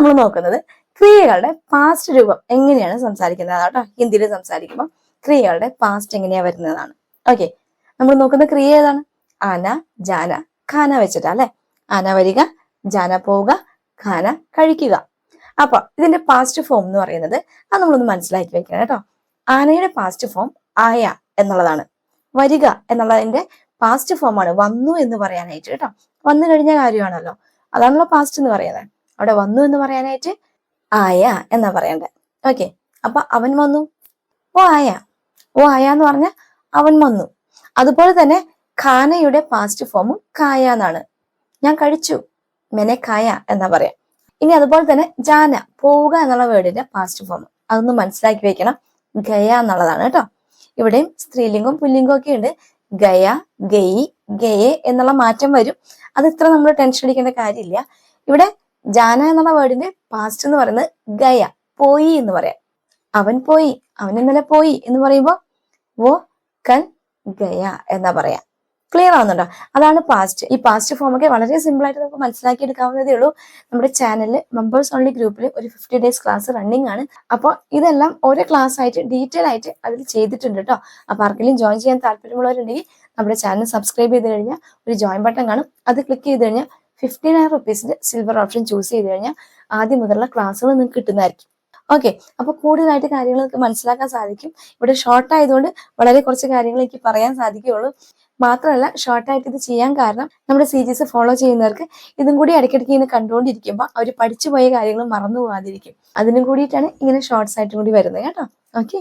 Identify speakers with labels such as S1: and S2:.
S1: നമ്മൾ നോക്കുന്നത് ക്രിയകളുടെ പാസ്റ്റ് രൂപം എങ്ങനെയാണ് സംസാരിക്കുന്നത് കേട്ടോ. ഹിന്ദിയിൽ സംസാരിക്കുമ്പോൾ ക്രിയകളുടെ പാസ്റ്റ് എങ്ങനെയാ വരുന്നതാണ്. ഓക്കെ, നമ്മൾ നോക്കുന്ന ക്രിയ ഏതാണ്? ആന, ജാന, ഖാന വെച്ചിട്ടാ അല്ലെ. ആന വരിക, ജാന പോവുക, ഖാന കഴിക്കുക. അപ്പൊ ഇതിന്റെ പാസ്റ്റ് ഫോം എന്ന് പറയുന്നത് അത് നമ്മളൊന്ന് മനസ്സിലാക്കി വെക്കണം കേട്ടോ. ആനയുടെ പാസ്റ്റ് ഫോം ആയ എന്നുള്ളതാണ്. വരിക എന്നുള്ളതിന്റെ പാസ്റ്റ് ഫോം ആണ് വന്നു എന്ന് പറയാനായിട്ട് കേട്ടോ. വന്നു കഴിഞ്ഞ കാര്യമാണല്ലോ, അതാണല്ലോ പാസ്റ്റ് എന്ന് പറയുന്നത്. അവിടെ വന്നു എന്ന് പറയാനായിട്ട് ആയ എന്നാ പറയണ്ടേ. ഓക്കെ, അപ്പൊ അവൻ വന്നു, ഓ ആയ. ഓ ആയ എന്ന് പറഞ്ഞ അവൻ വന്നു. അതുപോലെ തന്നെ ഖാനയുടെ പാസ്റ്റ് ഫോമും കായ എന്നാണ്. ഞാൻ കഴിച്ചു, മെനെ കായ എന്നാ പറയാം. ഇനി അതുപോലെ തന്നെ ജാന പോവുക എന്നുള്ള വേർഡിന്റെ പാസ്റ്റ് ഫോം അതൊന്ന് മനസ്സിലാക്കി വെക്കണം. ഗയ എന്നുള്ളതാണ് കേട്ടോ. ഇവിടെയും സ്ത്രീലിംഗവും പുല്ലിംഗവും ഒക്കെ ഉണ്ട്. ഗയ, ഗയി, ഗയെ എന്നുള്ള മാറ്റം വരും. അത് ഇത്ര നമ്മൾ ടെൻഷൻ അടിക്കേണ്ട കാര്യമില്ല. ഇവിടെ ജാന എന്നുള്ള വേർഡിന്റെ പാസ്റ്റ് എന്ന് പറയുന്നത് ഗയ, പോയി എന്ന് പറയാം. അവൻ പോയി, അവൻ ഇന്നലെ പോയി എന്ന് പറയുമ്പോൾ വോ കൽ ഗയ എന്നാ പറയാ. ക്ലിയർ ആവുന്നുണ്ടോ? അതാണ് പാസ്റ്റ്. ഈ പാസ്റ്റ് ഫോം ഒക്കെ വളരെ സിമ്പിൾ ആയിട്ട് നമുക്ക് മനസ്സിലാക്കി എടുക്കാവുന്നതേ ഉള്ളൂ. നമ്മുടെ ചാനലിൽ മെമ്പേഴ്സ് ഓൺലി ഗ്രൂപ്പിൽ ഒരു 50 days ക്ലാസ് റണ്ണിങ് ആണ്. അപ്പോൾ ഇതെല്ലാം ഓരോ ക്ലാസ് ആയിട്ട് ഡീറ്റെയിൽ ആയിട്ട് അതിൽ ചെയ്തിട്ടുണ്ട് കേട്ടോ. അപ്പൊ ആർക്കെങ്കിലും ജോയിൻ ചെയ്യാൻ താല്പര്യമുള്ളവരുണ്ടെങ്കിൽ നമ്മുടെ ചാനൽ സബ്സ്ക്രൈബ് ചെയ്ത് കഴിഞ്ഞാൽ ഒരു ജോയിൻ ബട്ടൺ കാണും. അത് ക്ലിക്ക് ചെയ്ത് കഴിഞ്ഞാൽ 59 rupees സിൽവർ ഓപ്ഷൻ ചൂസ് ചെയ്ത് കഴിഞ്ഞാൽ ആദ്യം മുതലുള്ള ക്ലാസ്സുകൾ നിങ്ങൾക്ക് കിട്ടുന്നതായിരിക്കും. ഓക്കെ, അപ്പൊ കൂടുതലായിട്ട് കാര്യങ്ങൾ നിങ്ങൾക്ക് മനസ്സിലാക്കാൻ സാധിക്കും. ഇവിടെ ഷോർട്ട് ആയതുകൊണ്ട് വളരെ കുറച്ച് കാര്യങ്ങൾ എനിക്ക് പറയാൻ സാധിക്കുകയുള്ളൂ. മാത്രമല്ല ഷോർട്ടായിട്ട് ഇത് ചെയ്യാൻ കാരണം നമ്മുടെ സീരീസ് ഫോളോ ചെയ്യുന്നവർക്ക് ഇതും കൂടി ഇടയ്ക്കിടയ്ക്ക് ഇങ്ങനെ കണ്ടുകൊണ്ടിരിക്കുമ്പോൾ അവർ പഠിച്ചു പോയ കാര്യങ്ങൾ മറന്നു പോകാതിരിക്കും. അതിനും കൂടിയിട്ടാണ് ഇങ്ങനെ ഷോർട്സ് ആയിട്ടും കൂടി വരുന്നത് കേട്ടോ. ഓക്കെ.